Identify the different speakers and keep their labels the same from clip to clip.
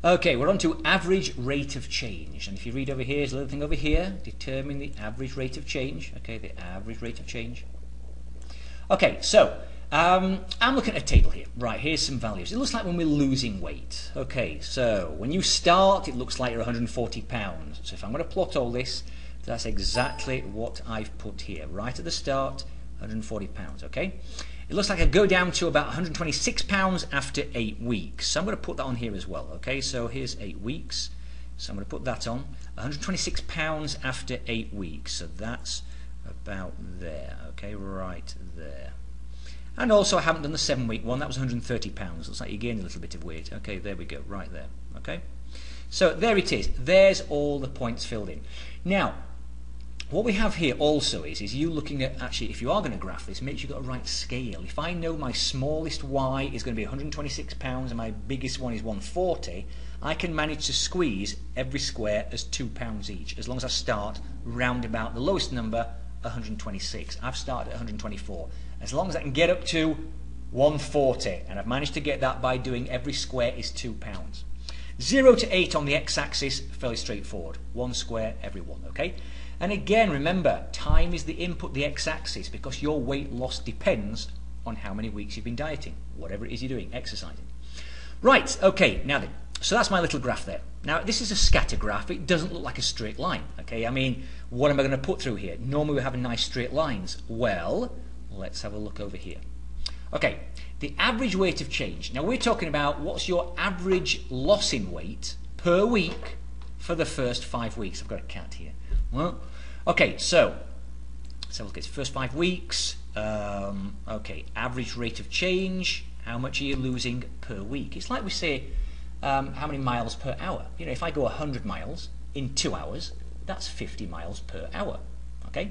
Speaker 1: Okay, we're on to average rate of change. And if you read over here, there's a little thing over here. Determine the average rate of change. Okay, the average rate of change. Okay, so I'm looking at a table here. Right, here's some values. It looks like when we're losing weight. Okay, so when you start, it looks like you're 140 pounds. So if I'm going to plot all this, that's exactly what I've put here. Right at the start, 140 pounds, okay? It looks like I go down to about 126 pounds after 8 weeks. So I'm going to put that on here as well, okay? So here's 8 weeks. So I'm going to put that on. 126 pounds after 8 weeks. So that's about there, okay? Right there. And also I haven't done the 7-week one. That was 130 pounds. Looks like you gained a little bit of weight. Okay, there we go, right there, okay? So there it is. There's all the points filled in. Now, what we have here also is you looking at, actually, if you are going to graph this, make sure you've got a right scale. If I know my smallest y is going to be 126 pounds and my biggest one is 140, I can manage to squeeze every square as 2 pounds each, as long as I start round about the lowest number, 126. I've started at 124. As long as I can get up to 140, and I've managed to get that by doing every square is 2 pounds. 0 to 8 on the x-axis, fairly straightforward. 1 square every 1, okay? And again, remember, time is the input, the x-axis, because your weight loss depends on how many weeks you've been dieting, whatever it is you're doing, exercising. Right, okay, now then, so that's my little graph there. Now, this is a scatter graph. It doesn't look like a straight line, okay? I mean, what am I going to put through here? Normally we have nice straight lines. Well, let's have a look over here. Okay, the average rate of change. Now, we're talking about what's your average loss in weight per week for the first 5 weeks. I've got a cat here. Well, okay, so let's have a look at the first 5 weeks. Okay, average rate of change. How much are you losing per week? It's like we say, how many miles per hour? You know, if I go 100 miles in 2 hours, that's 50 miles per hour. Okay,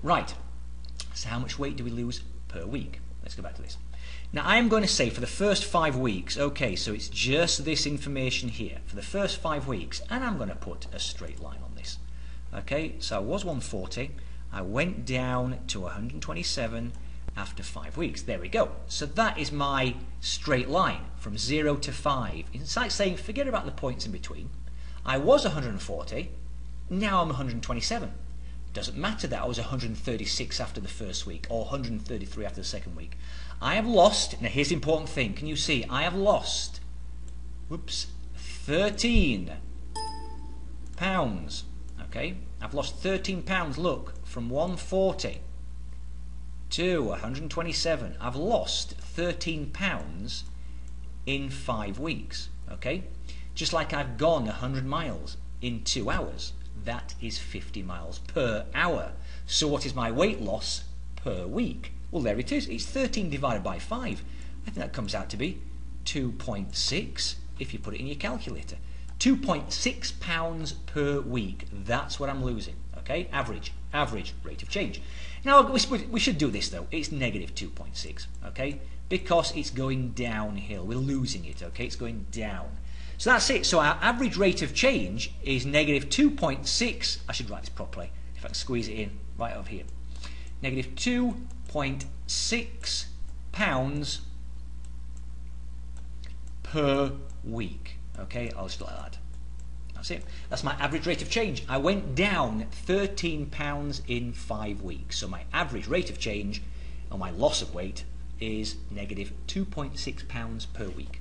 Speaker 1: right. So how much weight do we lose per week? Let's go back to this. Now I'm going to say for the first 5 weeks, okay, so it's just this information here for the first 5 weeks, and I'm going to put a straight line on this. Okay, so I was 140, I went down to 127 after 5 weeks. There we go. So that is my straight line from 0 to 5. It's like saying, forget about the points in between. I was 140, now I'm 127. Doesn't matter that I was 136 after the first week or 133 after the second week. I have lost, now here's the important thing, can you see? I have lost, 13 pounds. Okay, I've lost 13 pounds, look, from 140 to 127. I've lost 13 pounds in 5 weeks, okay? Just like I've gone 100 miles in 2 hours. That is 50 miles per hour. So what is my weight loss per week? Well, there it is. It's 13 divided by 5. I think that comes out to be 2.6 if you put it in your calculator. 2.6 pounds per week. That's what I'm losing. Okay, average rate of change. Now we should do this though. It's negative 2.6. Okay, because it's going downhill. We're losing it. Okay, it's going down. So that's it. So our average rate of change is negative 2.6. I should write this properly if I can squeeze it in right over here. Negative 2.6 pounds per week. Okay, I'll just like that. That's it. That's my average rate of change. I went down 13 pounds in 5 weeks. So my average rate of change, or my loss of weight, is negative 2.6 pounds per week.